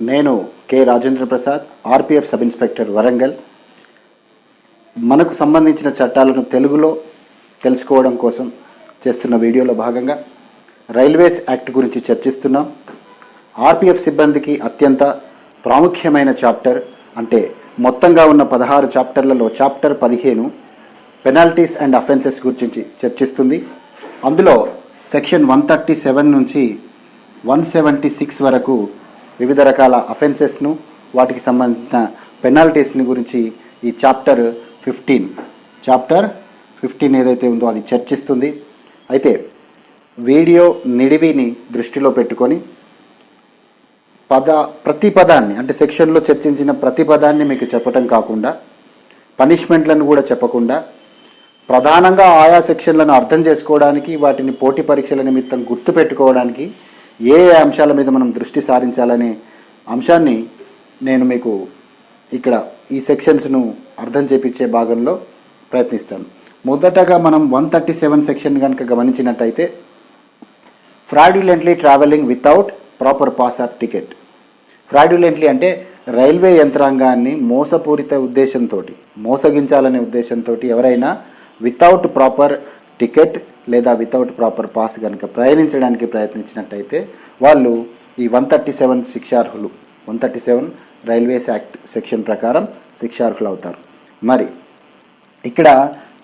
నేను K Rajendra Prasad, RPF sub inspector Warangal. మనకు సంబంధించిన చట్టాలను తెలుగులో తెలుసుకోవడం కోసం చేస్తున్న వీడియోలో భాగంగా రైల్వేస్ యాక్ట్ గురించి చర్చిస్తున్నాం. ఆర్పిఎఫ్ సిబ్బందికి అత్యంత ప్రాముఖ్యమైన చాప్టర్, అంటే మొత్తంగా ఉన్న 16 చాప్టర్లలో చాప్టర్ 15 పెనాల్టీస్ అండ్ అఫెన్సెస్ గురించి చర్చిస్తుంది. అందులో సెక్షన్ 137 నుంచి 176 వరకు వివిధ రకాల అఫెన్సెస్ను, వాటికి సంబంధించిన పెనాల్టీస్ని గురించి ఈ చాప్టర్ 15 ఏదైతే ఉందో అది చర్చిస్తుంది. అయితే వీడియో నిడివిని దృష్టిలో పెట్టుకొని ప్రతి పదాన్ని, అంటే సెక్షన్లో చర్చించిన ప్రతి పదాన్ని మీకు చెప్పటం కాకుండా, పనిష్మెంట్లను కూడా చెప్పకుండా, ప్రధానంగా ఆయా సెక్షన్లను అర్థం చేసుకోవడానికి, వాటిని పోటీ పరీక్షల నిమిత్తం గుర్తుపెట్టుకోవడానికి ఏ అంశాల మీద మనం దృష్టి సారించాలనే అంశాన్ని నేను మీకు ఇక్కడ ఈ సెక్షన్స్ను అర్థం చేపించే భాగంలో ప్రయత్నిస్తాను. మొదటగా మనం 137 సెక్షన్ కనుక గమనించినట్టయితే, fraudulently travelling without proper pass or ticket. Fraudulently అంటే రైల్వే యంత్రాంగాన్ని మోసపూరిత ఉద్దేశంతో, మోసగించాలనే ఉద్దేశంతో ఎవరైనా వితౌట్ ప్రాపర్ టికెట్ లేదా వితౌట్ ప్రాపర్ పాస్ కనుక ప్రయాణించడానికి ప్రయత్నించినట్టయితే వాళ్ళు ఈ 137 శిక్షార్హులు, 137 రైల్వేస్ యాక్ట్ సెక్షన్ ప్రకారం శిక్షార్హులు అవుతారు. మరి ఇక్కడ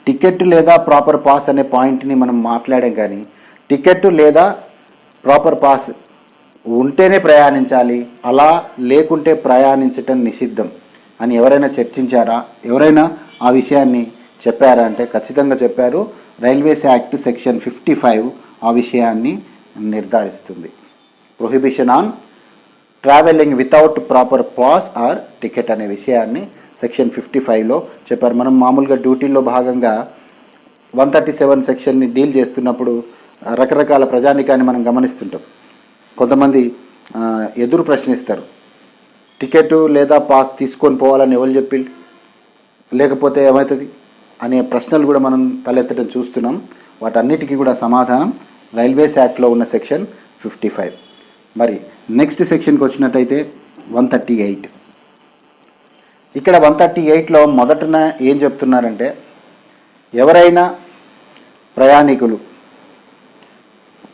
టికెట్ లేదా ప్రాపర్ పాస్ అనే పాయింట్ని మనం మాట్లాడాం, కానీ టికెట్ లేదా ప్రాపర్ పాస్ ఉంటేనే ప్రయాణించాలి, అలా లేకుంటే ప్రయాణించటం నిషిద్ధం అని ఎవరైనా చర్చించారా? ఎవరైనా ఆ విషయాన్ని చెప్పారా అంటే ఖచ్చితంగా చెప్పారు. రైల్వేస్ యాక్ట్ సెక్షన్ 55 ఆ విషయాన్ని నిర్ధారిస్తుంది. Prohibition on travelling without proper pass or ticket అనే విషయాన్ని సెక్షన్ 55లో చెప్పారు. మనం మామూలుగా డ్యూటీలో భాగంగా 137 సెక్షన్ని డీల్ చేస్తున్నప్పుడు రకరకాల ప్రజానికాన్ని మనం గమనిస్తుంటాం. కొంతమంది ఎదురు ప్రశ్నిస్తారు, టికెట్ లేదా పాస్ తీసుకొని పోవాలని ఎవరు చెప్పి, లేకపోతే ఏమవుతుంది అనే ప్రశ్నలు కూడా మనం తలెత్తడం చూస్తున్నాం. వాటన్నిటికీ కూడా సమాధానం రైల్వేస్ యాక్ట్లో ఉన్న సెక్షన్ 55. మరి నెక్స్ట్ సెక్షన్కి వచ్చినట్టయితే 138. ఇక్కడ 138లో మొదటన ఏం చెప్తున్నారంటే, ఎవరైనా ప్రయాణికులు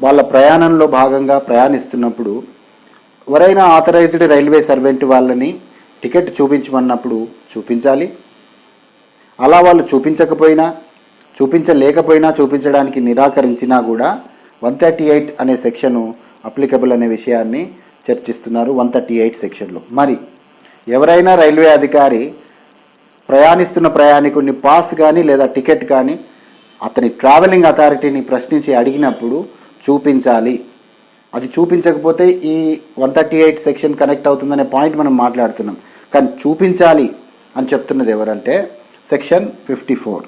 వాళ్ళ ప్రయాణంలో భాగంగా ప్రయాణిస్తున్నప్పుడు ఎవరైనా ఆథరైజ్డ్ రైల్వే సర్వెంట్ వాళ్ళని టికెట్ చూపించమన్నప్పుడు చూపించాలి. అలా వాళ్ళు చూపించలేకపోయినా, చూపించడానికి నిరాకరించినా కూడా 138 అనే సెక్షను అప్లికబుల్ అనే విషయాన్ని చర్చిస్తున్నారు 138 సెక్షన్లో. మరి ఎవరైనా రైల్వే అధికారి ప్రయాణిస్తున్న ప్రయాణికుడిని పాస్ కానీ లేదా టికెట్ కానీ అతని ట్రావెలింగ్ అథారిటీని ప్రశ్నించి అడిగినప్పుడు చూపించాలి. అది చూపించకపోతే ఈ 138 సెక్షన్ కనెక్ట్ అవుతుందనే పాయింట్ మనం మాట్లాడుతున్నాం. కానీ చూపించాలి అని చెప్తున్నది ఎవరంటే section 54,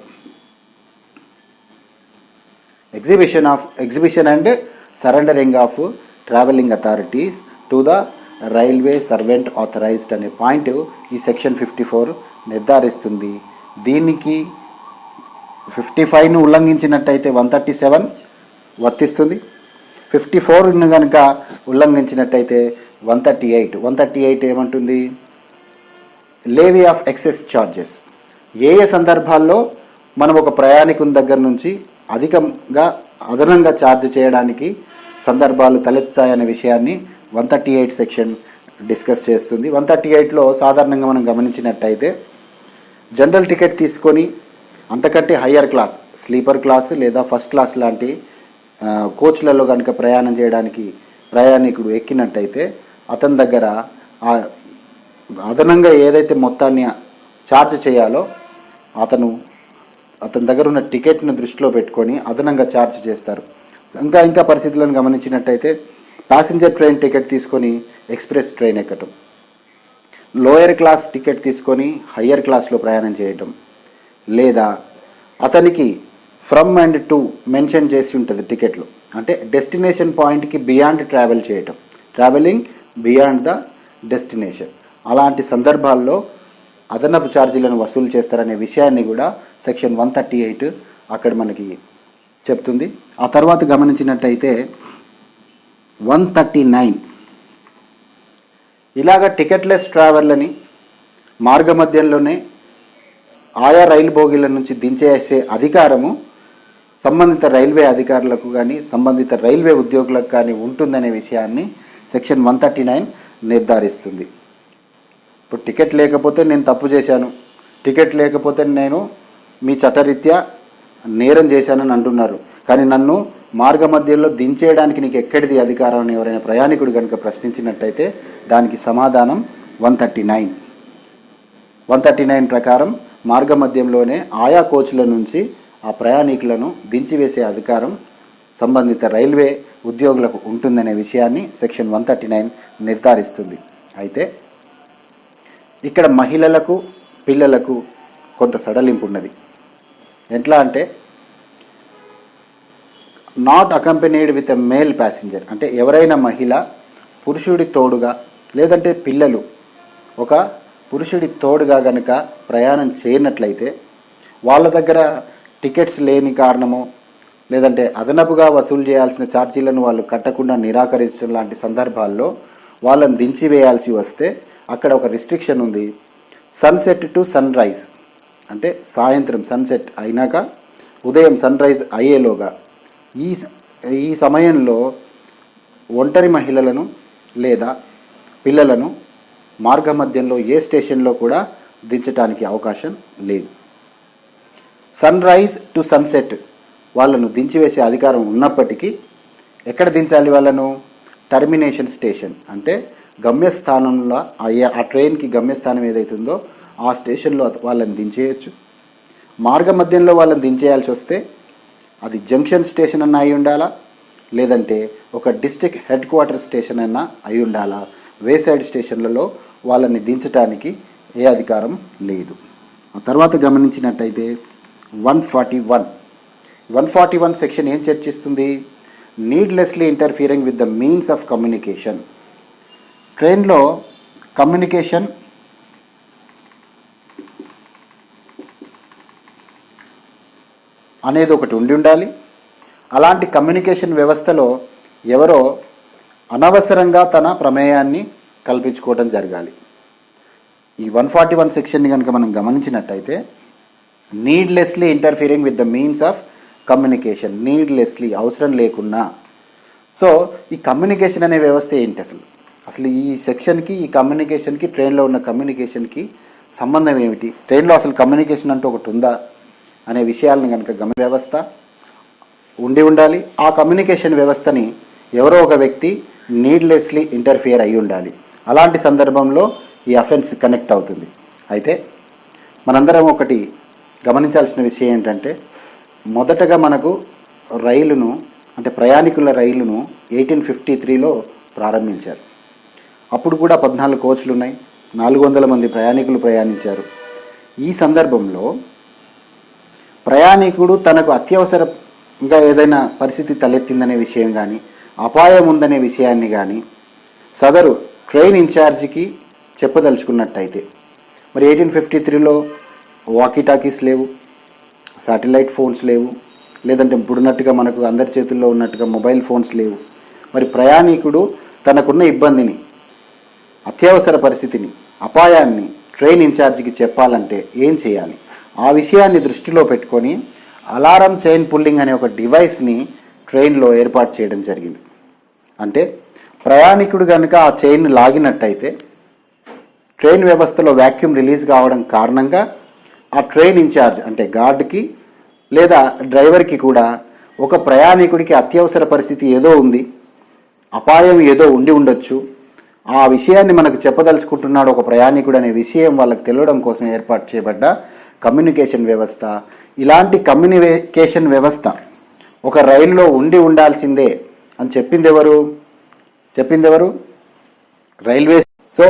exhibition and surrendering of travelling authority to the railway servant authorised అనే పాయింట్ ఈ సెక్షన్ 54 నిర్ధారిస్తుంది. దీనికి 55ను ఉల్లంఘించినట్టయితే 137 వర్తిస్తుంది. 54ను కనుక ఉల్లంఘించినట్టయితే 138 ఏమంటుంది? లేవీ ఆఫ్ ఎక్సెస్ ఛార్జెస్. ఏ సందర్భాల్లో మనం ఒక ప్రయాణికుని దగ్గర నుంచి అదనంగా ఛార్జ్ చేయడానికి సందర్భాలు తలెత్తుతాయనే విషయాన్ని 138 సెక్షన్ డిస్కస్ చేస్తుంది. 138లో సాధారణంగా మనం గమనించినట్టయితే జనరల్ టికెట్ తీసుకొని అంతకంటే హయ్యర్ క్లాస్, స్లీపర్ క్లాస్ లేదా ఫస్ట్ క్లాస్ లాంటి కోచ్లలో కనుక ప్రయాణం చేయడానికి ప్రయాణికుడు ఎక్కినట్టయితే అతని దగ్గర అదనంగా ఏదైతే మొత్తాన్ని ఛార్జ్ చేయాలో అతని దగ్గర ఉన్న టికెట్ను దృష్టిలో పెట్టుకొని అదనంగా ఛార్జ్ చేస్తారు. ఇంకా పరిస్థితులను గమనించినట్టయితే ప్యాసింజర్ ట్రైన్ టికెట్ తీసుకొని ఎక్స్ప్రెస్ ట్రైన్ ఎక్కటం, లోయర్ క్లాస్ టికెట్ తీసుకొని హయ్యర్ క్లాస్లో ప్రయాణం చేయటం, లేదా అతనికి ఫ్రమ్ అండ్ టు మెన్షన్ చేసి ఉంటుంది టికెట్లో, అంటే డెస్టినేషన్ పాయింట్కి బియాండ్ ట్రావెల్ చేయటం, ట్రావెలింగ్ బియాండ్ ద డెస్టినేషన్. అలాంటి సందర్భాల్లో అదనపు ఛార్జీలను వసూలు చేస్తారనే విషయాన్ని కూడా సెక్షన్ 138 అక్కడ మనకి చెప్తుంది. ఆ తర్వాత గమనించినట్టయితే 139 ఇలాగ టికెట్లెస్ ట్రావెల్ని మార్గమధ్యంలోనే ఆయా రైలు బోగీల నుంచి దించేసే అధికారము సంబంధిత రైల్వే అధికారులకు కానీ సంబంధిత రైల్వే ఉద్యోగులకు కానీ ఉంటుందనే విషయాన్ని సెక్షన్ 139 నిర్ధారిస్తుంది. ఇప్పుడు టికెట్ లేకపోతే నేను తప్పు చేశాను, టికెట్ లేకపోతే నేను మీ చట్టరీత్యా నేరం చేశానని అంటున్నారు, కానీ నన్ను మార్గమధ్యంలో దించేయడానికి నీకు ఎక్కడిది అధికారం అని ఎవరైనా ప్రయాణికుడు కనుక ప్రశ్నించినట్టయితే దానికి సమాధానం 139 ప్రకారం మార్గమధ్యంలోనే ఆయా కోచ్ల నుంచి ఆ ప్రయాణికులను దించివేసే అధికారం సంబంధిత రైల్వే ఉద్యోగులకు ఉంటుందనే విషయాన్ని సెక్షన్ 139 నిర్ధారిస్తుంది. అయితే ఇక్కడ మహిళలకు పిల్లలకు కొంత సడలింపు ఉన్నది. ఎట్లా అంటే not accompanied with a male passenger, అంటే ఎవరైనా మహిళ పురుషుడి తోడుగా లేదంటే పిల్లలు ఒక పురుషుడి తోడుగా గనక ప్రయాణం చేయనట్లయితే వాళ్ళ దగ్గర టికెట్స్ లేని కారణమో లేదంటే అదనపుగా వసూలు చేయాల్సిన ఛార్జీలను వాళ్ళు కట్టకుండా నిరాకరించడం లాంటి సందర్భాల్లో వాళ్ళని దించివేయాల్సి వస్తే అక్కడ ఒక రిస్ట్రిక్షన్ ఉంది. సన్సెట్ టు సన్ రైజ్, అంటే సాయంత్రం సన్సెట్ అయినాక ఉదయం సన్ రైజ్ అయ్యేలోగా ఈ సమయంలో ఒంటరి మహిళలను లేదా పిల్లలను మార్గమధ్యంలో ఏ స్టేషన్లో కూడా దించడానికి అవకాశం లేదు. సన్ రైజ్ టు సన్సెట్ వాళ్ళను దించివేసే అధికారం ఉన్నప్పటికీ ఎక్కడ దించాలి వాళ్ళను? టర్మినేషన్ స్టేషన్, అంటే గమ్యస్థానంలో ఆ ట్రైన్కి గమ్యస్థానం ఏదైతుందో ఆ స్టేషన్లో వాళ్ళని దించేయచ్చు. మార్గమధ్యంలో వాళ్ళని దించేయాల్సి వస్తే అది జంక్షన్ స్టేషన్ అన్న అయి ఉండాలా, లేదంటే ఒక డిస్ట్రిక్ట్ హెడ్ క్వార్టర్ స్టేషన్ అన్న అయి ఉండాలా. వేసైడ్ స్టేషన్లలో వాళ్ళని దించడానికి ఏ అధికారం లేదు. ఆ తర్వాత గమనించినట్టయితే 141 సెక్షన్ ఏం చర్చిస్తుంది? Needlessly interfering with the means of communication. ట్రైన్లో కమ్యూనికేషన్ అనేది ఒకటి ఉండాలి. అలాంటి కమ్యూనికేషన్ వ్యవస్థలో ఎవరో అనవసరంగా తన ప్రమేయాన్ని కల్పించుకోవడం జరగాలి. ఈ 141 సెక్షన్ని కనుక మనం గమనించినట్టయితే needlessly interfering with the means of communication, needlessly అవసరం లేకున్నా. సో ఈ కమ్యూనికేషన్ అనే వ్యవస్థ ఏంటి అసలు ఈ సెక్షన్కి ఈ కమ్యూనికేషన్కి ట్రైన్లో ఉన్న కమ్యూనికేషన్కి సంబంధం ఏమిటి? ట్రైన్లో అసలు కమ్యూనికేషన్ అంటూ ఒకటి ఉందా అనే విషయాలను కనుక వ్యవస్థ ఉండాలి. ఆ కమ్యూనికేషన్ వ్యవస్థని ఎవరో ఒక వ్యక్తి నీడ్లెస్లీ ఇంటర్ఫియర్ అయి ఉండాలి. అలాంటి సందర్భంలో ఈ అఫెన్స్ కనెక్ట్ అవుతుంది. అయితే మనందరం ఒకటి గమనించాల్సిన విషయం ఏంటంటే మొదటగా మనకు రైలును అంటే ప్రయాణికుల రైలును 1853లో ప్రారంభించారు. అప్పుడు కూడా 14 కోచ్లు ఉన్నాయి, 400 మంది ప్రయాణికులు ప్రయాణించారు. ఈ సందర్భంలో ప్రయాణికుడు తనకు అత్యవసరంగా ఏదైనా పరిస్థితి తలెత్తిందనే విషయం కానీ అపాయం ఉందనే విషయాన్ని కానీ సదరు ట్రైన్ ఇన్ఛార్జికి చెప్పదలుచుకున్నట్టయితే మరి 1853లో వాకీ టాకీస్ లేవు, శాటిలైట్ ఫోన్స్ లేవు, లేదంటే ఇప్పుడున్నట్టుగా మనకు అందరి చేతుల్లో ఉన్నట్టుగా మొబైల్ ఫోన్స్ లేవు. మరి ప్రయాణికుడు తనకున్న ఇబ్బందిని, అత్యవసర పరిస్థితిని, అపాయాన్ని ట్రైన్ ఇన్ఛార్జికి చెప్పాలంటే ఏం చేయాలి? ఆ విషయాన్ని దృష్టిలో పెట్టుకొని అలారం చైన్ పుల్లింగ్ అనే ఒక డివైస్ని ట్రైన్లో ఏర్పాటు చేయడం జరిగింది. అంటే ప్రయాణికుడు కనుక ఆ చైన్ లాగినట్టయితే ట్రైన్ వ్యవస్థలో వ్యాక్యూమ్ రిలీజ్ కావడం కారణంగా ఆ ట్రైన్ ఇన్ఛార్జ్ అంటే గార్డ్కి లేదా డ్రైవర్కి కూడా ఒక ప్రయాణికుడికి అత్యవసర పరిస్థితి ఏదో ఉంది, అపాయం ఏదో ఉండొచ్చు, ఆ విషయాన్ని మనకు చెప్పదలుచుకుంటున్నాడు ఒక ప్రయాణికుడు అనే విషయం వాళ్ళకి తెలియడం కోసం ఏర్పాటు చేయబడ్డ కమ్యూనికేషన్ వ్యవస్థ. ఇలాంటి కమ్యూనికేషన్ వ్యవస్థ ఒక రైలులో ఉండాల్సిందే అని చెప్పింది ఎవరు? రైల్వే. సో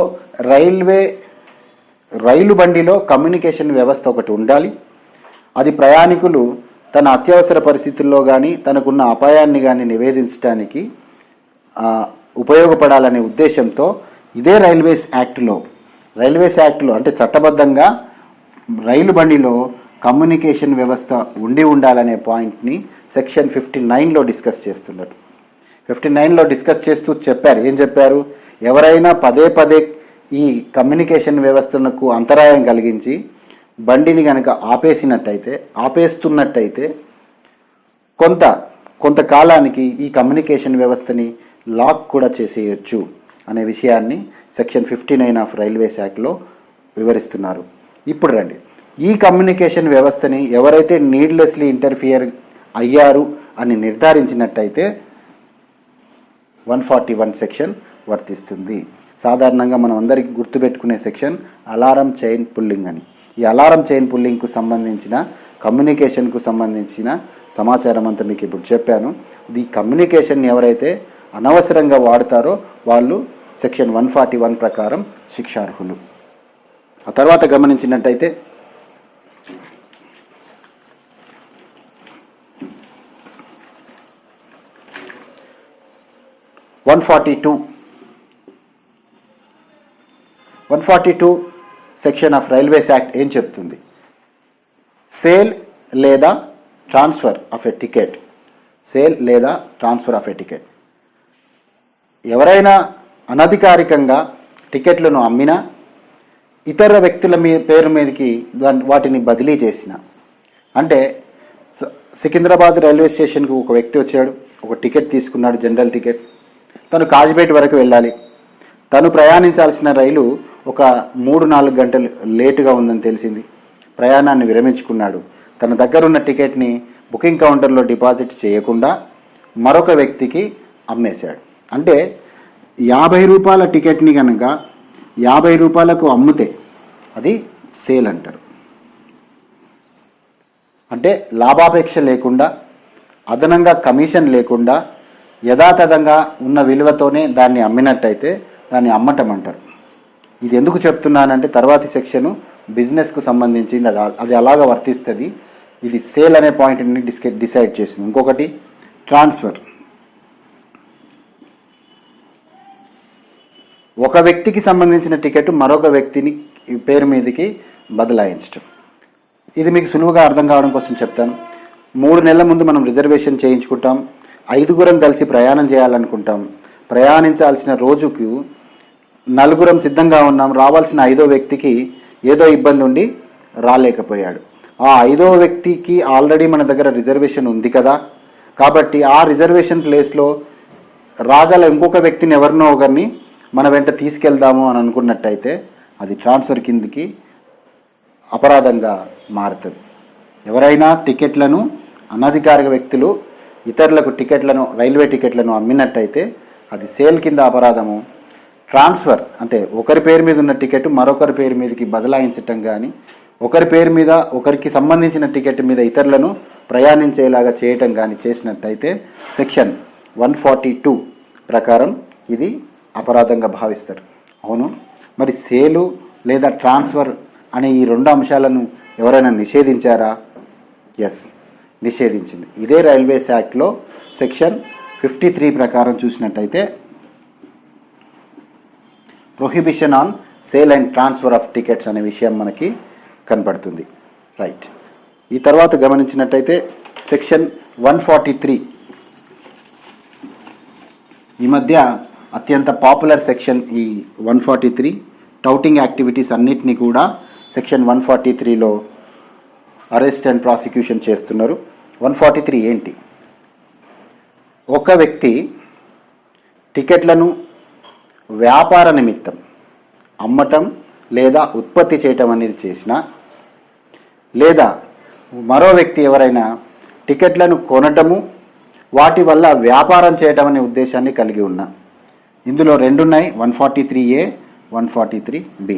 రైలు బండిలో కమ్యూనికేషన్ వ్యవస్థ ఒకటి ఉండాలి. అది ప్రయాణికులు తన అత్యవసర పరిస్థితుల్లో కానీ తనకున్న అపాయాన్ని కానీ నివేదించడానికి ఉపయోగపడాలనే ఉద్దేశంతో ఇదే రైల్వేస్ యాక్ట్లో అంటే చట్టబద్ధంగా రైలు బండిలో కమ్యూనికేషన్ వ్యవస్థ ఉండాలనే పాయింట్ని సెక్షన్ 59లో డిస్కస్ చేస్తున్నారు. 59లో డిస్కస్ చేస్తూ చెప్పారు. ఏం చెప్పారు? ఎవరైనా పదే ఈ కమ్యూనికేషన్ వ్యవస్థలకు అంతరాయం కలిగించి బండిని కనుక ఆపేస్తున్నట్టయితే కొంతకాలానికి ఈ కమ్యూనికేషన్ వ్యవస్థని లాక్ కూడా చేసేయచ్చు అనే విషయాన్ని సెక్షన్ 59 ఆఫ్ రైల్వేస్ యాక్ట్లో వివరిస్తున్నారు. ఇప్పుడు రండి, ఈ కమ్యూనికేషన్ వ్యవస్థని ఎవరైతే నీడ్లెస్లీ ఇంటర్ఫియర్ అయ్యారు అని నిర్ధారించినట్టయితే 141 సెక్షన్ వర్తిస్తుంది. సాధారణంగా మనం అందరికీ గుర్తుపెట్టుకునే సెక్షన్ అలారం చైన్ పుల్లింగ్ అని. ఈ అలారం చైన్ పుల్లింగ్కు సంబంధించిన కమ్యూనికేషన్కు సంబంధించిన సమాచారం అంతా మీకు ఇప్పుడు చెప్పాను. ఈ కమ్యూనికేషన్ ఎవరైతే అనవసరంగా వాడతారో వాళ్ళు సెక్షన్ 141 ప్రకారం శిక్షార్హులు. ఆ తర్వాత గమనించినట్టయితే 142 సెక్షన్ ఆఫ్ రైల్వేస్ యాక్ట్ ఏం చెప్తుంది? సేల్ లేదా ట్రాన్స్ఫర్ ఆఫ్ ఎ టికెట్ ఎవరైనా అనధికారికంగా టికెట్లను అమ్మినా, ఇతర వ్యక్తుల పేరు మీదకి వాటిని బదిలీ చేసిన, అంటే సికింద్రాబాద్ రైల్వే స్టేషన్కు ఒక వ్యక్తి వచ్చాడు, ఒక టికెట్ తీసుకున్నాడు, జనరల్ టికెట్. తను కాజ్పేట వరకు వెళ్ళాలి. తను ప్రయాణించాల్సిన రైలు ఒక 3-4 గంటలు లేటుగా ఉందని తెలిసింది. ప్రయాణాన్ని విరమించుకున్నాడు. తన దగ్గర ఉన్న టికెట్ని బుకింగ్ కౌంటర్లో డిపాజిట్ చేయకుండా మరొక వ్యక్తికి అమ్మేశాడు. అంటే 50 రూపాయల టికెట్ని కనుక 50 రూపాయలకు అమ్మితే అది సేల్ అంటారు. అంటే లాభాపేక్ష లేకుండా, అదనంగా కమిషన్ లేకుండా యథాతథంగా ఉన్న విలువతోనే దాన్ని అమ్మినట్టయితే దాన్ని అమ్మటం అంటారు. ఇది ఎందుకు చెప్తున్నానంటే తర్వాతి సెక్షను బిజినెస్కు సంబంధించింది, అది అలాగా వర్తిస్తుంది. ఇది సేల్ అనే పాయింట్ని డిసైడ్ చేసింది. ఇంకొకటి ట్రాన్స్ఫర్. ఒక వ్యక్తికి సంబంధించిన టికెట్ మరొక వ్యక్తిని పేరు మీదకి బదలాయించడం. ఇది మీకు సులువుగా అర్థం కావడం కోసం చెప్తాను. 3 నెలల ముందు మనం రిజర్వేషన్ చేయించుకుంటాం. 5గురం కలిసి ప్రయాణం చేయాలనుకుంటాం. ప్రయాణించాల్సిన రోజుకు 4గురం సిద్ధంగా ఉన్నాం. రావాల్సిన 5వ వ్యక్తికి ఏదో ఇబ్బంది ఉండి రాలేకపోయాడు. ఆ 5వ వ్యక్తికి ఆల్రెడీ మన దగ్గర రిజర్వేషన్ ఉంది కదా, కాబట్టి ఆ రిజర్వేషన్ ప్లేస్లో రాగల ఇంకొక వ్యక్తిని ఎవరినో ఒకరిని మన వెంట తీసుకెళ్దాము అని అనుకున్నట్టయితే అది ట్రాన్స్ఫర్ కిందికి అపరాధంగా మారుతుంది. ఎవరైనా టికెట్లను అనధికారిక వ్యక్తులు ఇతరులకు రైల్వే టికెట్లను అమ్మినట్టయితే అది సేల్ కింద అపరాధము. ట్రాన్స్ఫర్ అంటే ఒకరి పేరు మీద ఉన్న టికెట్ మరొకరి పేరు మీదకి బదలాయించటం కానీ, ఒకరి పేరు మీద ఒకరికి సంబంధించిన టికెట్ మీద ఇతరులను ప్రయాణించేలాగా చేయటం కానీ చేసినట్టయితే సెక్షన్ 142 ప్రకారం ఇది అపరాధంగా భావిస్తారు. అవును, మరి సేలు లేదా ట్రాన్స్ఫర్ అనే ఈ 2 అంశాలను ఎవరైనా నిషేధించారా? ఎస్, నిషేధించింది. ఇదే రైల్వేస్ యాక్ట్లో సెక్షన్ 53 ప్రకారం చూసినట్టయితే prohibition on sale and transfer of tickets అనే విషయం మనకి కనపడుతుంది. రైట్. ఈ తర్వాత గమనించినట్టయితే సెక్షన్ 143 ఈ మధ్య అత్యంత పాపులర్ సెక్షన్. ఈ 143 టౌటింగ్ యాక్టివిటీస్ అన్నిటినీ కూడా సెక్షన్ 143లో అరెస్ట్ అండ్ ప్రాసిక్యూషన్ చేస్తున్నారు. 143 ఏంటి? ఒక వ్యక్తి టికెట్లను వ్యాపార నిమిత్తం అమ్మటం లేదా ఉత్పత్తి చేయటం అనేది చేసినా, లేదా మరో వ్యక్తి ఎవరైనా టికెట్లను కొనటము వాటి వల్ల వ్యాపారం చేయటం అనే ఉద్దేశాన్ని కలిగి ఉన్నా, ఇందులో 2 ఉన్నాయి, 143A, 143B.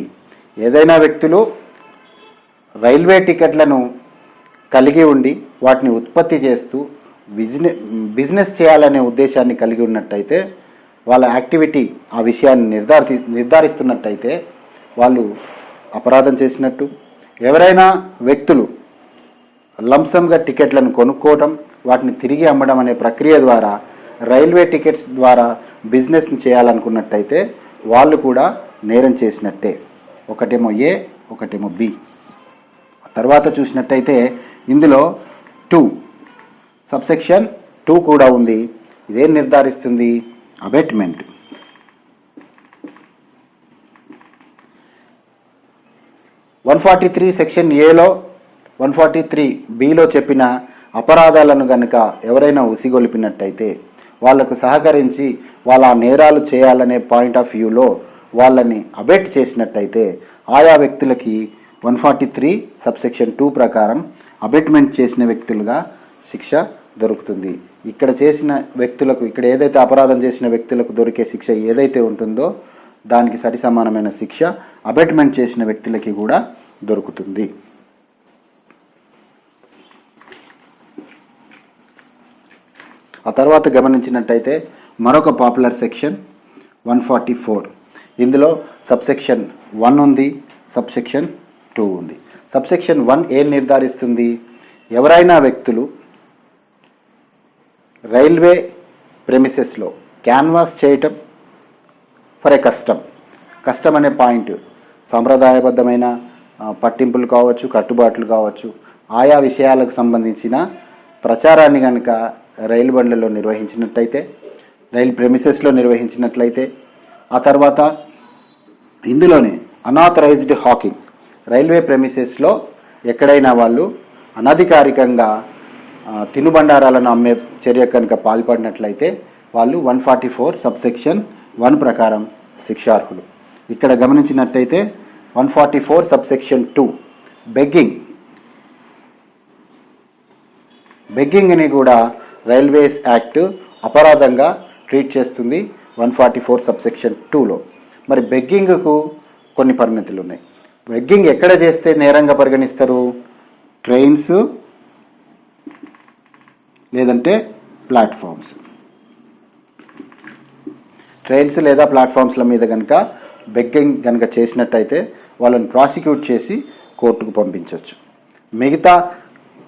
ఏదైనా వ్యక్తులు రైల్వే టికెట్లను కలిగి ఉండి వాటిని ఉత్పత్తి చేస్తూ బిజినెస్ చేయాలనే ఉద్దేశాన్ని కలిగి ఉన్నట్టయితే, వాళ్ళ యాక్టివిటీ ఆ విషయాన్ని నిర్ధారిస్తున్నట్టయితే వాళ్ళు అపరాధం చేసినట్టు. ఎవరైనా వ్యక్తులు లంసంగా టికెట్లను కొనుక్కోవటం, వాటిని తిరిగి అమ్మడం అనే ప్రక్రియ ద్వారా రైల్వే టికెట్స్ ద్వారా బిజినెస్ని చేయాలనుకున్నట్టయితే వాళ్ళు కూడా నేరం చేసినట్టే. ఒకటేమో ఏ, ఒకటేమో బి. తర్వాత చూసినట్టయితే ఇందులో 2 సబ్సెక్షన్ 2 కూడా ఉంది. ఇదేం నిర్ధారిస్తుంది? అబెట్మెంట్. 143 సెక్షన్ ఏలో 143 బిలో చెప్పిన అపరాధాలను గనుక ఎవరైనా ఉసిగొలిపినట్టయితే వాళ్లకు సహకరించి వాళ్ళ నేరాలు చేయాలనే పాయింట్ ఆఫ్ వ్యూలో వాళ్ళని అబెట్ చేసినట్టయితే ఆయా వ్యక్తులకి 143 సబ్సెక్షన్ 2 ప్రకారం అబెట్మెంట్ చేసిన వ్యక్తులుగా శిక్ష దొరుకుతుంది. ఇక్కడ చేసిన వ్యక్తులకు, ఇక్కడ ఏదైతే అపరాధం చేసిన వ్యక్తులకు దొరికే శిక్ష ఏదైతే ఉంటుందో దానికి సరి సమానమైన శిక్ష అబెట్మెంట్ చేసిన వ్యక్తులకి కూడా దొరుకుతుంది. ఆ తర్వాత గమనించినట్టయితే మరొక పాపులర్ సెక్షన్ 144. ఇందులో సబ్సెక్షన్ 1 ఉంది, సబ్సెక్షన్ 2 ఉంది. సబ్సెక్షన్ 1 ఏం నిర్ధారిస్తుంది? ఎవరైనా వ్యక్తులు రైల్వే ప్రెమిసెస్లో క్యాన్వాస్ చేయటం ఫర్ ఏ కస్టమ్ అనే పాయింట్, సాంప్రదాయబద్ధమైన పట్టింపులు కావచ్చు, కట్టుబాట్లు కావచ్చు, ఆయా విషయాలకు సంబంధించిన ప్రచారాన్ని కనుక రైలు బండ్లలో నిర్వహించినట్టయితే, రైలు ప్రెమిసెస్లో నిర్వహించినట్లయితే, ఆ తర్వాత ఇందులోనే అనాథరైజ్డ్ హాకింగ్, రైల్వే ప్రెమిసెస్లో ఎక్కడైనా వాళ్ళు అనధికారికంగా తినుబండారాలను అమ్మే చర్య కనుక పాల్పడినట్లయితే వాళ్ళు 144 సబ్సెక్షన్ 1 ప్రకారం శిక్షార్హులు. ఇక్కడ గమనించినట్టయితే 144 సబ్సెక్షన్ 2 బెగ్గింగ్ని కూడా రైల్వేస్ యాక్ట్ అపరాధంగా ట్రీట్ చేస్తుంది 144 సబ్సెక్షన్ 2లో. మరి బెగ్గింగ్కు కొన్ని పరిమితులు ఉన్నాయి. బెగ్గింగ్ ఎక్కడ చేస్తే నేరంగా పరిగణిస్తారు? ట్రైన్స్ లేదంటే ప్లాట్ఫామ్స్. ట్రైన్స్ లేదా ప్లాట్ఫామ్స్ల మీద కనుక బెగ్గింగ్ కనుక చేసినట్టయితే వాళ్ళని ప్రాసిక్యూట్ చేసి కోర్టుకు పంపించవచ్చు. మిగతా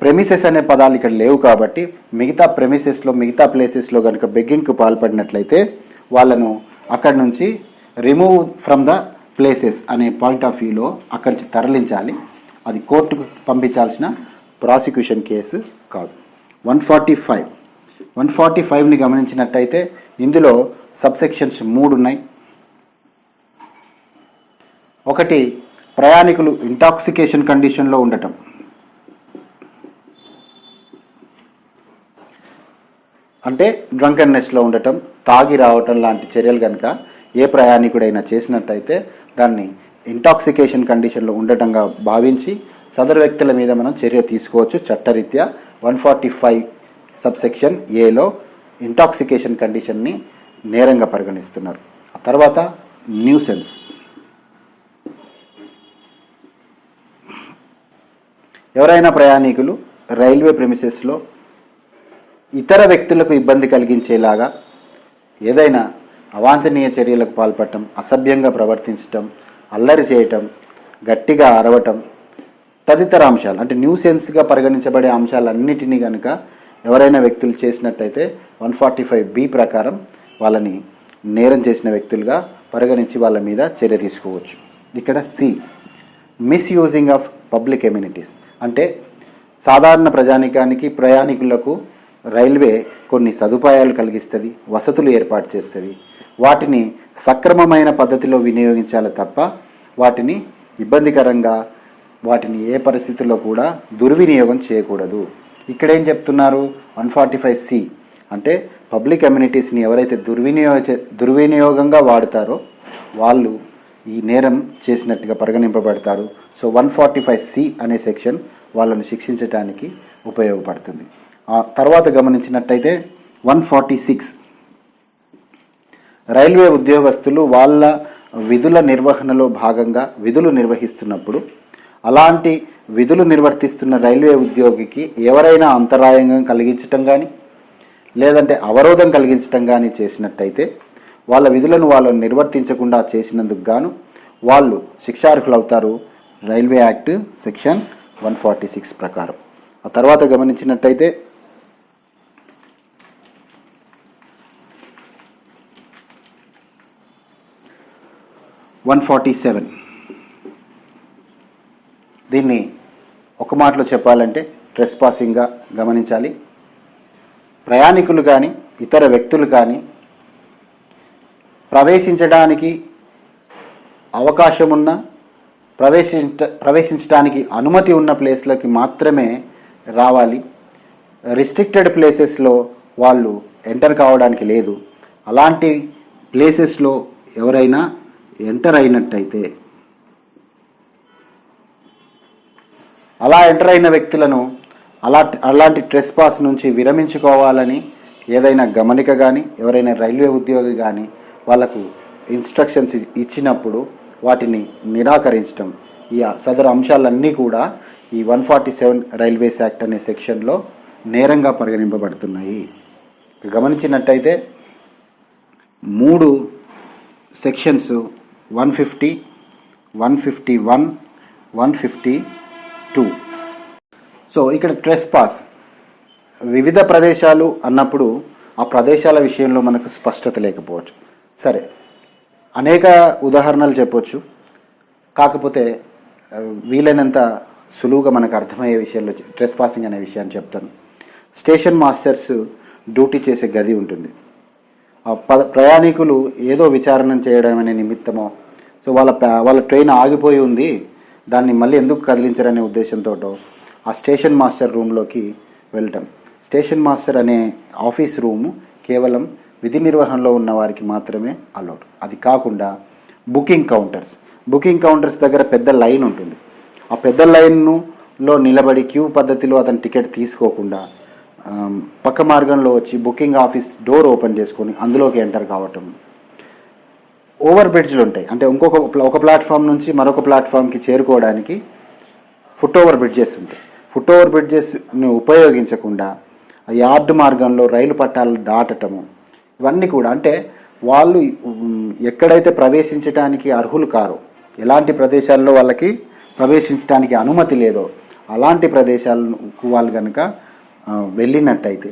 ప్రెమిసెస్ అనే పదాలు ఇక్కడ లేవు కాబట్టి మిగతా ప్రెమిసెస్లో, మిగతా ప్లేసెస్లో కనుక బెగ్గింగ్కు పాల్పడినట్లయితే వాళ్ళను అక్కడి నుంచి రిమూవ్ ఫ్రమ్ ద ప్లేసెస్ అనే పాయింట్ ఆఫ్ వ్యూలో అక్కడి నుంచి తరలించాలి. అది కోర్టుకు పంపించాల్సిన ప్రాసిక్యూషన్ కేసు కాదు. 145ని గమనించినట్టయితే ఇందులో సబ్సెక్షన్స్ 3 ఉన్నాయి. ఒకటి, ప్రయాణికులు ఇంటాక్సికేషన్ కండిషన్లో ఉండటం. అంటే డ్రంకన్నెస్లో ఉండటం, తాగి రావటం లాంటి చర్యలు కనుక ఏ ప్రయాణికుడైనా చేసినట్టయితే దాన్ని ఇంటాక్సికేషన్ కండిషన్లో ఉండటంగా భావించి సదరు వ్యక్తుల మీద మనం చర్య తీసుకోవచ్చు. చట్టరీత్యా 145 సబ్సెక్షన్ ఏలో ఇంటాక్సికేషన్ కండిషన్ని నేరంగా పరిగణిస్తున్నారు. ఆ తర్వాత న్యూసెన్స్. ఎవరైనా ప్రయాణికులు రైల్వే ప్రెమిసెస్లో ఇతర వ్యక్తులకు ఇబ్బంది కలిగించేలాగా ఏదైనా అవాంఛనీయ చర్యలకు పాల్పడటం, అసభ్యంగా ప్రవర్తించటం, అల్లరి చేయటం, గట్టిగా అరవటం తదితర అంశాలు, అంటే న్యూసెన్స్గా పరిగణించబడే అంశాలన్నిటినీ కనుక ఎవరైనా వ్యక్తులు చేసినట్టయితే 145B ప్రకారం వాళ్ళని నేరం చేసిన వ్యక్తులుగా పరిగణించి వాళ్ళ మీద చర్య తీసుకోవచ్చు. ఇక్కడ C, misusing of public immunities. అంటే సాధారణ ప్రజానికానికి, ప్రయాణికులకు రైల్వే కొన్ని సదుపాయాలు కలిగిస్తుంది, వసతులు ఏర్పాటు చేస్తుంది. వాటిని సక్రమమైన పద్ధతిలో వినియోగించాలి తప్ప వాటిని ఇబ్బందికరంగా, వాటిని ఏ పరిస్థితుల్లో కూడా దుర్వినియోగం చేయకూడదు. ఇక్కడేం చెప్తున్నారు? 145C అంటే పబ్లిక్ అమ్యూనిటీస్ని ఎవరైతే దుర్వినియోగంగా వాడతారో వాళ్ళు ఈ నేరం చేసినట్టుగా పరిగణింపబడతారు. సో 145C అనే సెక్షన్ వాళ్ళను శిక్షించడానికి ఉపయోగపడుతుంది. ఆ తర్వాత గమనించినట్టయితే 146 రైల్వే ఉద్యోగస్తులు వాళ్ళ విధుల నిర్వహణలో భాగంగా విధులు నిర్వహిస్తున్నప్పుడు అలాంటి విధులు నిర్వర్తిస్తున్న రైల్వే ఉద్యోగికి ఎవరైనా అంతరాయంగా కలిగించటం కానీ లేదంటే అవరోధం కలిగించటం కానీ చేసినట్టయితే వాళ్ళ విధులను వాళ్ళు నిర్వర్తించకుండా చేసినందుకు గాను వాళ్ళు శిక్షార్హులవుతారు రైల్వే యాక్ట్ సెక్షన్ 146 ప్రకారం. ఆ తర్వాత గమనించినట్టయితే 147 దీన్ని ఒక మాటలో చెప్పాలంటే ట్రెస్పాసింగ్గా గమనించాలి. ప్రయాణికులు కానీ ఇతర వ్యక్తులు కానీ ప్రవేశించడానికి అవకాశం ఉన్న ప్రవేశించడానికి అనుమతి ఉన్న ప్లేస్లకి మాత్రమే రావాలి. రిస్ట్రిక్టెడ్ ప్లేసెస్లో వాళ్ళు ఎంటర్ కావడానికి లేదు. అలాంటి ప్లేసెస్లో ఎవరైనా ఎంటర్ అయినట్టయితే అలా ఎంటర్ అయిన వ్యక్తులను అలాంటి ట్రెస్ పాస్ నుంచి విరమించుకోవాలని ఏదైనా గమనిక కానీ ఎవరైనా రైల్వే ఉద్యోగి కానీ వాళ్ళకు ఇన్స్ట్రక్షన్స్ ఇచ్చినప్పుడు వాటిని నిరాకరించడం, ఈ సదరు అంశాలన్నీ కూడా ఈ 147 రైల్వేస్ యాక్ట్ అనే సెక్షన్లో నేరంగా పరిగణింపబడుతున్నాయి. గమనించినట్టయితే 3 సెక్షన్స్ 150, 151, 152. సో ఇక్కడ ట్రెస్ పాస్ వివిధ ప్రదేశాలు అన్నప్పుడు ఆ ప్రదేశాల విషయంలో మనకు స్పష్టత లేకపోవచ్చు. సరే, అనేక ఉదాహరణలు చెప్పొచ్చు. కాకపోతే వీలైనంత సులువుగా మనకు అర్థమయ్యే విషయంలో ట్రెస్ పాసింగ్ అనే విషయాన్ని చెప్తాను. స్టేషన్ మాస్టర్స్ డ్యూటీ చేసే గది ఉంటుంది. ప్రయాణికులు ఏదో విచారణ చేయడం అనే నిమిత్తమో, సో వాళ్ళ ట్రైన్ ఆగిపోయి ఉంది, దాన్ని మళ్ళీ ఎందుకు కదిలించారనే ఉద్దేశంతో ఆ స్టేషన్ మాస్టర్ రూమ్లోకి వెళ్ళటం. స్టేషన్ మాస్టర్ అనే ఆఫీస్ రూము కేవలం విధి నిర్వహణలో ఉన్న వారికి మాత్రమే అలౌడ్. అది కాకుండా బుకింగ్ కౌంటర్స్ దగ్గర పెద్ద లైన్ ఉంటుంది. ఆ పెద్ద లైన్లో నిలబడి క్యూ పద్ధతిలో అతను టికెట్ తీసుకోకుండా పక్క మార్గంలో వచ్చి బుకింగ్ ఆఫీస్ డోర్ ఓపెన్ చేసుకొని అందులోకి ఎంటర్ కావటం. ఓవర్ బ్రిడ్జ్లు ఉంటాయి, అంటే ఒక ప్లాట్ఫామ్ నుంచి మరొక ప్లాట్ఫామ్కి చేరుకోవడానికి ఫుట్ ఓవర్ బ్రిడ్జెస్ ఉంటాయి. ఫుట్ ఓవర్ బ్రిడ్జెస్ని ఉపయోగించకుండా యార్డ్ మార్గంలో రైలు పట్టాలను దాటటము, ఇవన్నీ కూడా అంటే వాళ్ళు ఎక్కడైతే ప్రవేశించడానికి అర్హులు కారో, ఎలాంటి ప్రదేశాల్లో వాళ్ళకి ప్రవేశించడానికి అనుమతి లేదో అలాంటి ప్రదేశాలకు వాళ్ళు కనుక వెళ్ళినట్టయితే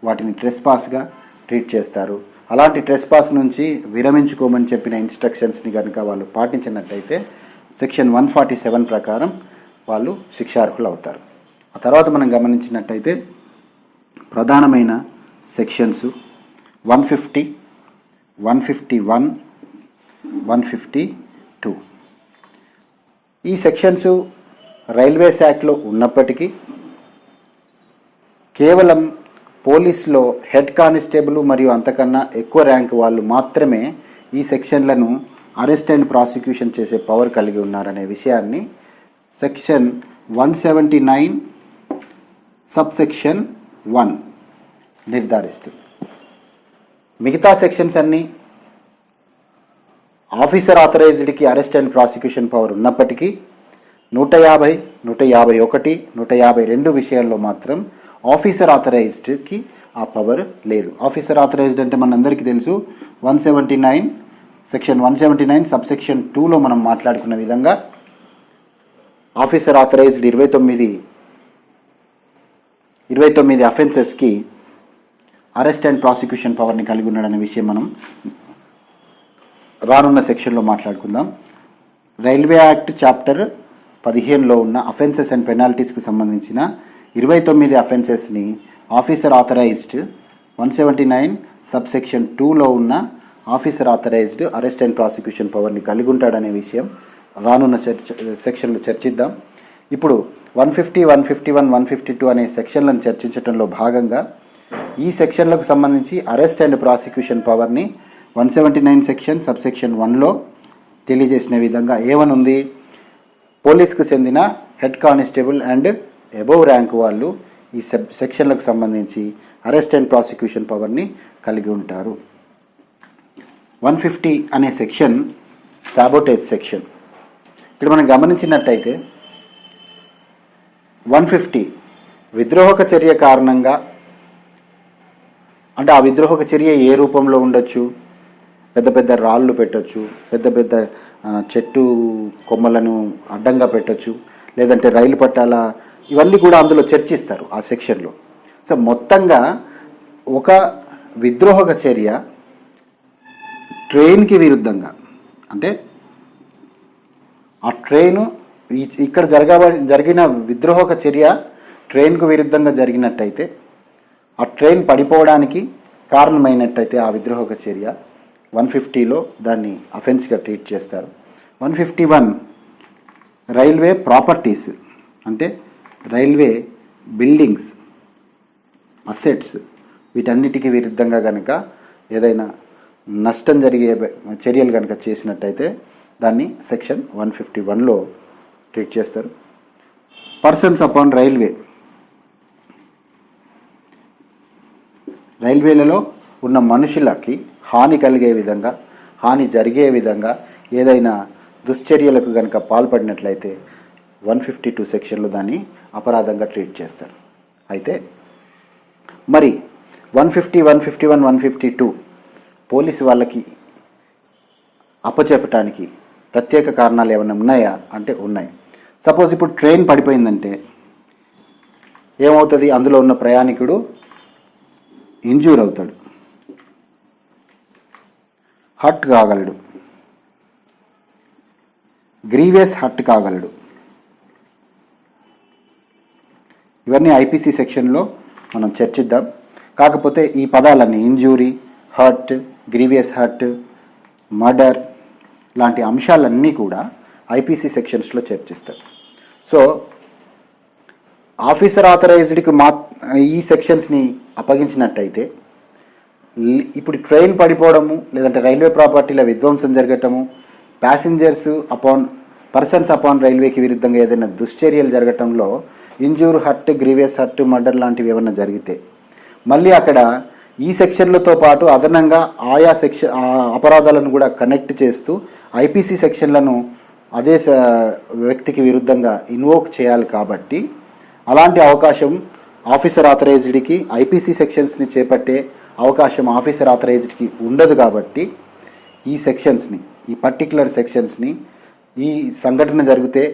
వాటిని ట్రెస్ పాస్గా ట్రీట్ చేస్తారు. అలాంటి ట్రెస్ పాస్ నుంచి విరమించుకోమని చెప్పిన ఇన్స్ట్రక్షన్స్ని కనుక వాళ్ళు పాటించినట్టయితే సెక్షన్ 147 ప్రకారం వాళ్ళు శిక్షార్హులు అవుతారు. ఆ తర్వాత మనం గమనించినట్టయితే ప్రధానమైన సెక్షన్స్ 150, 151, 152. ఈ సెక్షన్స్ రైల్వేస్ యాక్ట్లో ఉన్నప్పటికీ కేవలం పోలీసులో హెడ్ కానిస్టేబుల్ మరియు అంతకన్నా ఎక్కువ ర్యాంక్ వాళ్ళు మాత్రమే ఈ సెక్షన్లను అరెస్ట్ అండ్ ప్రాసిక్యూషన్ చేసే పవర్ కలిగి ఉన్నారనే విషయాన్ని సెక్షన్ 179 సబ్సెక్షన్ 1 నిర్ధారిస్తుంది. మిగతా సెక్షన్స్ అన్నీ ఆఫీసర్ ఆథరైజ్డ్కి అరెస్ట్ అండ్ ప్రాసిక్యూషన్ పవర్ ఉన్నప్పటికీ 150, 151, 152 విషయాల్లో మాత్రం ఆఫీసర్ ఆథరైజ్డ్కి ఆ పవర్ లేదు. ఆఫీసర్ ఆథరైజ్డ్ అంటే మనందరికీ తెలుసు 179 సెక్షన్ 179 సబ్సెక్షన్ 2లో మనం మాట్లాడుకున్న విధంగా ఆఫీసర్ ఆథరైజ్డ్ 29 అఫెన్సెస్కి అరెస్ట్ అండ్ ప్రాసిక్యూషన్ పవర్ని కలిగి ఉన్నాడనే విషయం మనం రానున్న సెక్షన్లో మాట్లాడుకుందాం. రైల్వే యాక్ట్ చాప్టర్ 15లో ఉన్న అఫెన్సెస్ అండ్ పెనాల్టీస్కి సంబంధించిన 29 అఫెన్సెస్ని ఆఫీసర్ ఆథరైజ్డ్ 179 సబ్సెక్షన్ 2లో ఉన్న officer authorised arrest and prosecution పవర్ని కలిగి ఉంటాడనే విషయం రానున్న సెక్షన్లో చర్చిద్దాం. ఇప్పుడు 150, 151, 152 అనే సెక్షన్లను చర్చించడంలో భాగంగా ఈ సెక్షన్లకు సంబంధించి అరెస్ట్ అండ్ ప్రాసిక్యూషన్ పవర్ని 179 సెక్షన్ సబ్సెక్షన్ 1లో తెలియజేసిన విధంగా ఏమనుంది, పోలీస్కు చెందిన head constable and above rank వాళ్ళు ఈ సెక్షన్లకు సంబంధించి అరెస్ట్ అండ్ ప్రాసిక్యూషన్ పవర్ని కలిగి ఉంటారు. 150 అనే సెక్షన్ సాబోటేజ్ సెక్షన్. ఇక్కడ మనం గమనించినట్టయితే 150 విద్రోహక చర్య కారణంగా, అంటే ఆ విద్రోహక చర్య ఏ రూపంలో ఉండొచ్చు, పెద్ద పెద్ద రాళ్ళు పెట్టచ్చు, పెద్ద పెద్ద చెట్టు కొమ్మలను అడ్డంగా పెట్టచ్చు, లేదంటే రైలు పట్టాల, ఇవన్నీ కూడా అందులో చర్చిస్తారు ఆ సెక్షన్లో. సో మొత్తంగా ఒక విద్రోహక చర్య ట్రైన్కి విరుద్ధంగా, అంటే ఆ ట్రైను ఇక్కడ జరిగిన విద్రోహక చర్య ట్రైన్కు విరుద్ధంగా జరిగినట్టయితే, ఆ ట్రైన్ పడిపోవడానికి కారణమైనట్టయితే ఆ విద్రోహక చర్య 150లో దాన్ని అఫెన్స్గా ట్రీట్ చేస్తారు. 151 రైల్వే ప్రాపర్టీస్ అంటే రైల్వే బిల్డింగ్స్, అసెట్స్, వీటన్నిటికీ విరుద్ధంగా కనుక ఏదైనా నష్టం జరిగే చర్యలు కనుక చేసినట్టయితే దాన్ని సెక్షన్ 151లో ట్రీట్ చేస్తారు. పర్సన్స్ అపాన్ రైల్వేలలో ఉన్న మనుషులకి హాని కలిగే విధంగా, హాని జరిగే విధంగా ఏదైనా దుశ్చర్యలకు కనుక పాల్పడినట్లయితే 152 సెక్షన్లో దాన్ని అపరాధంగా ట్రీట్ చేస్తారు. అయితే మరి 150, 151, 152 పోలీసు వాళ్ళకి అప్పచెప్పటానికి ప్రత్యేక కారణాలు ఏమైనా ఉన్నాయా అంటే ఉన్నాయి. సపోజ్ ఇప్పుడు ట్రైన్ పడిపోయిందంటే ఏమవుతుంది, అందులో ఉన్న ప్రయాణికుడు ఇంజ్యూర్ అవుతాడు, హర్ట్ కాగలడు, గ్రీవియస్ హర్ట్ కాగలడు. ఇవన్నీ ఐపీసీ సెక్షన్లో మనం చర్చిద్దాం. కాకపోతే ఈ పదాలన్నీ injury, hurt, grievous hurt, murder లాంటి అంశాలన్నీ కూడా ఐపీసీ సెక్షన్స్లో చర్చిస్తారు. సో ఆఫీసర్ ఆథరైజ్డ్కి ఈ సెక్షన్స్ని అప్పగించినట్టయితే ఇప్పుడు ట్రైన్ పడిపోవడము, లేదంటే రైల్వే ప్రాపర్టీల విధ్వంసం జరగటము, పర్సన్స్ అపాన్ రైల్వేకి విరుద్ధంగా ఏదైనా దుశ్చర్యలు జరగటంలో injure, hurt, grievous hurt, murder లాంటివి ఏమైనా జరిగితే మళ్ళీ అక్కడ ఈ సెక్షన్లతో పాటు అదనంగా ఆయా అపరాధాలను కూడా కనెక్ట్ చేస్తూ ఐపీసీ సెక్షన్లను అదే వ్యక్తికి విరుద్ధంగా ఇన్వోక్ చేయాలి. కాబట్టి అలాంటి అవకాశం ఆఫీసర్ ఆథరైజ్డ్కి ఐపీసీ సెక్షన్స్ని చేపట్టే అవకాశం ఆఫీసర్ ఆథరైజ్డ్కి ఉండదు. కాబట్టి ఈ సెక్షన్స్ని, ఈ పర్టికులర్ సెక్షన్స్ని ఈ సంఘటన జరిగితే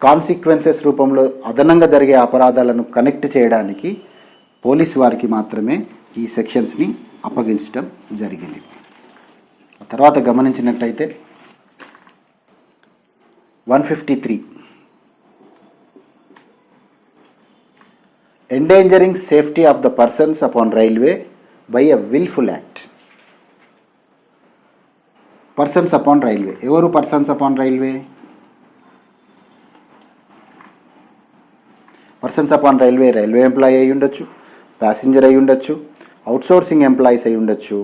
కాన్సిక్వెన్సెస్ రూపంలో అదనంగా జరిగే అపరాధాలను కనెక్ట్ చేయడానికి పోలీసు వారికి మాత్రమే ఈ సెక్షన్స్ని అప్పగించడం జరిగింది. తర్వాత గమనించినట్టయితే 153 endangering safety of the persons upon railway by a wilful act. Persons upon railway, ఎవరు persons upon railway? Persons upon railway employee అయి ఉండొచ్చు, ప్యాసింజర్ అయి ఉండొచ్చు, అవుట్సోర్సింగ్ ఎంప్లాయీస్ అయి ఉండొచ్చు,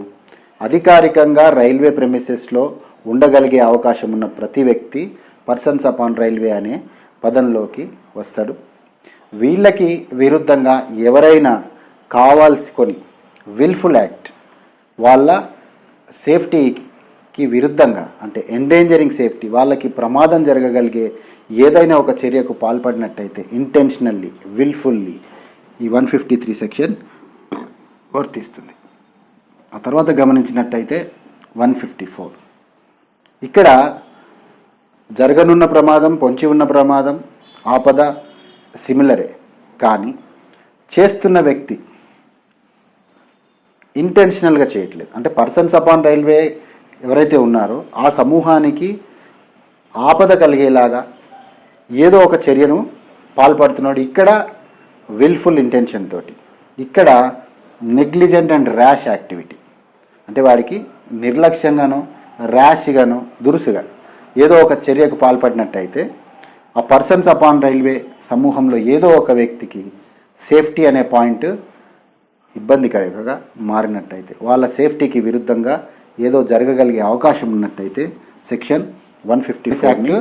అధికారికంగా రైల్వే ప్రెమిసెస్లో ఉండగలిగే అవకాశం ఉన్న ప్రతి వ్యక్తి పర్సన్స్ అపాన్ రైల్వే అనే పదంలోకి వస్తాడు. వీళ్ళకి విరుద్ధంగా ఎవరైనా కావాల్సుకొని విల్ఫుల్ యాక్ట్ వాళ్ళ సేఫ్టీకి విరుద్ధంగా, అంటే ఎండేంజరింగ్ సేఫ్టీ, వాళ్ళకి ప్రమాదం జరగగలిగే ఏదైనా ఒక చర్యకు పాల్పడినట్టయితే ఇంటెన్షనల్లీ, విల్ఫుల్లీ ఈ 153 సెక్షన్ వర్తిస్తుంది. ఆ తర్వాత గమనించినట్టయితే 154 ఇక్కడ జరగనున్న ప్రమాదం, పొంచి ఉన్న ప్రమాదం, ఆపద సిమిలరే, కానీ చేస్తున్న వ్యక్తి ఇంటెన్షనల్గా చేయట్లేదు. అంటే పర్సన్స్ అపాన్ రైల్వే ఎవరైతే ఉన్నారో ఆ సమూహానికి ఆపద కలిగేలాగా ఏదో ఒక చర్యను పాల్పడుతున్నాడు. ఇక్కడ విల్ఫుల్ ఇంటెన్షన్ తోటి, ఇక్కడ నెగ్లిజెంట్ అండ్ ర్యాష్ యాక్టివిటీ, అంటే వాడికి నిర్లక్ష్యంగానో, ర్యాష్గానో, దురుసుగా ఏదో ఒక చర్యకు పాల్పడినట్టయితే ఆ పర్సన్స్ అపాన్ రైల్వే సమూహంలో ఏదో ఒక వ్యక్తికి సేఫ్టీ అనే పాయింట్ ఇబ్బందికరంగా మారినట్టయితే, వాళ్ళ సేఫ్టీకి విరుద్ధంగా ఏదో జరగగలిగే అవకాశం ఉన్నట్టయితే సెక్షన్ 150 యాక్ట్